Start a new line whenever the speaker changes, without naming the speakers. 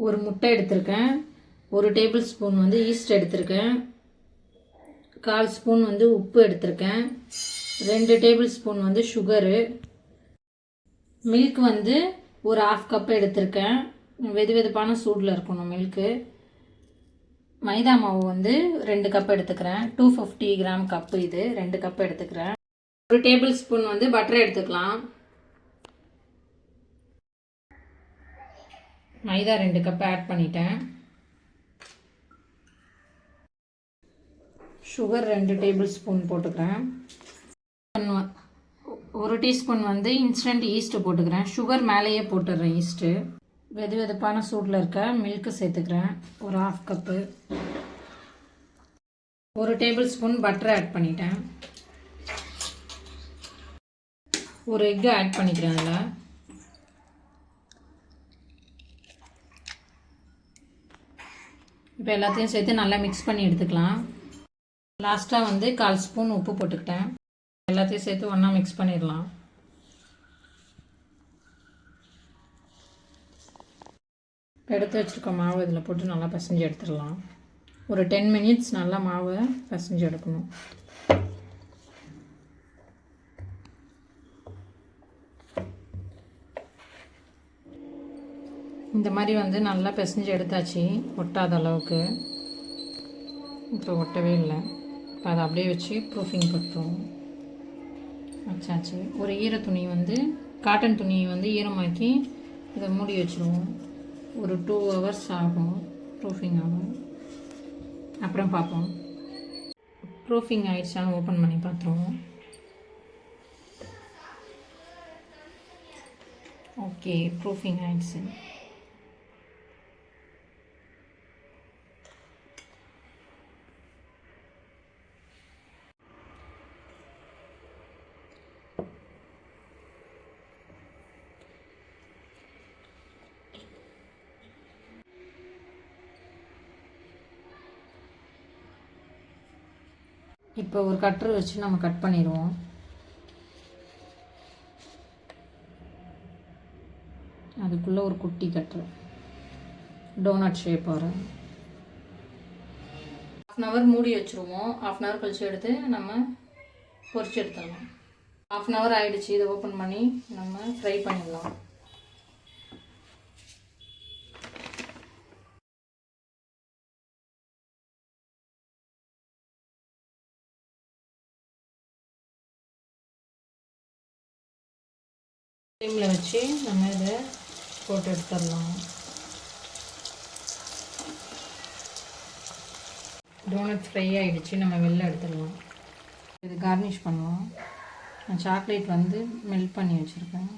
ஒரு முட்டை எடுத்திருக்கேன், 1 டேபிள் ஸ்பூன் வந்து ஈஸ்ட் எடுத்திருக்கேன், 1/4 ஸ்பூன் வந்து உப்பு எடுத்திருக்கேன், 2 டேபிள் ஸ்பூன் வந்து சுகரு, மில்க் வந்து ஒரு 1/2 கப் எடுத்திருக்கேன். வெது வெதுப்பான சூடில் இருக்கணும் மில்க்கு. மைதா மாவு வந்து 2 கப் எடுத்துக்கிறேன். 250 கிராம் கப்பு இது, 2 கப் எடுத்துக்கிறேன். 1 டேபிள் ஸ்பூன் வந்து பட்டர் எடுத்துக்கலாம். மைதா 2 கப் ஆட் பண்ணிட்டேன். சுகர் 2 டேபிள் ஸ்பூன் போட்டுக்கிறேன். 1 டீஸ்பூன் வந்து இன்ஸ்டன்ட் ஈஸ்ட்டு போட்டுக்கிறேன். சுகர் மேலேயே போட்டுடுறேன் ஈஸ்ட்டு. வெது வெதுப்பான சூடில் இருக்க மில்க்கு சேர்த்துக்கிறேன், ஒரு 1/2 cup. 1 tablespoon butter add பண்ணிட்டேன். ஒரு எக்கு ஆட் பண்ணிக்கிறேன் அதில். இப்போ எல்லாத்தையும் சேர்த்து நல்லா மிக்ஸ் பண்ணி எடுத்துக்கலாம். லாஸ்ட்டாக வந்து 1/4 ஸ்பூன் உப்பு போட்டுக்கிட்டேன். எல்லாத்தையும் சேர்த்து ஒன்றா மிக்ஸ் பண்ணிடலாம். எடுத்து வச்சுருக்க மாவு இதில் போட்டு நல்லா பிசைஞ்சு எடுத்துடலாம். ஒரு 10 மினிட்ஸ் நல்லா மாவை பிசைஞ்சு எடுக்கணும். இந்த மாதிரி வந்து நல்லா பிசைஞ்சு எடுத்தாச்சு, ஒட்டாத அளவுக்கு. இப்போ ஒட்டவே இல்லை. இப்போ அதை அப்படியே வச்சு ப்ரூஃபிங் பண்ணுறோம். வச்சாச்சு. ஒரு ஈர துணி வந்து காட்டன் துணியை வந்து ஈரமாக்கி இதை மூடி வச்சுருவோம். ஒரு 2 ஹவர்ஸ் ஆகும் ப்ரூஃபிங் ஆகும். அப்புறம் பார்ப்போம். ப்ரூஃபிங் ஆகிடுச்சான்னு ஓப்பன் பண்ணி பார்த்துருவோம். ஓகே, ப்ரூஃபிங் ஆகிடுச்சு. இப்போ ஒரு கட்டர் வச்சு நம்ம கட் பண்ணிடுவோம். அதுக்குள்ளே ஒரு குட்டி கட்டர் டோனட் ஷேப் வரும். 1/2 ஹவர் மூடி வச்சுருவோம். 1/2 ஹவர் கழிச்சு எடுத்து நம்ம பொரிச்சு எடுத்துடலாம். 1/2 ஹவர் ஆகிடுச்சு. இதை ஓப்பன் பண்ணி நம்ம ஃப்ரை பண்ணிடலாம். ஃப்ளேமில் வச்சு நம்ம இதை போட்டு எடுத்துடலாம். டோனட் ஃப்ரை ஆகிடுச்சு, நம்ம வெளில எடுத்துடலாம். இது கார்னிஷ் பண்ணுவோம். நான் சாக்லேட் வந்து மெல்ட் பண்ணி வச்சுருக்கேன்.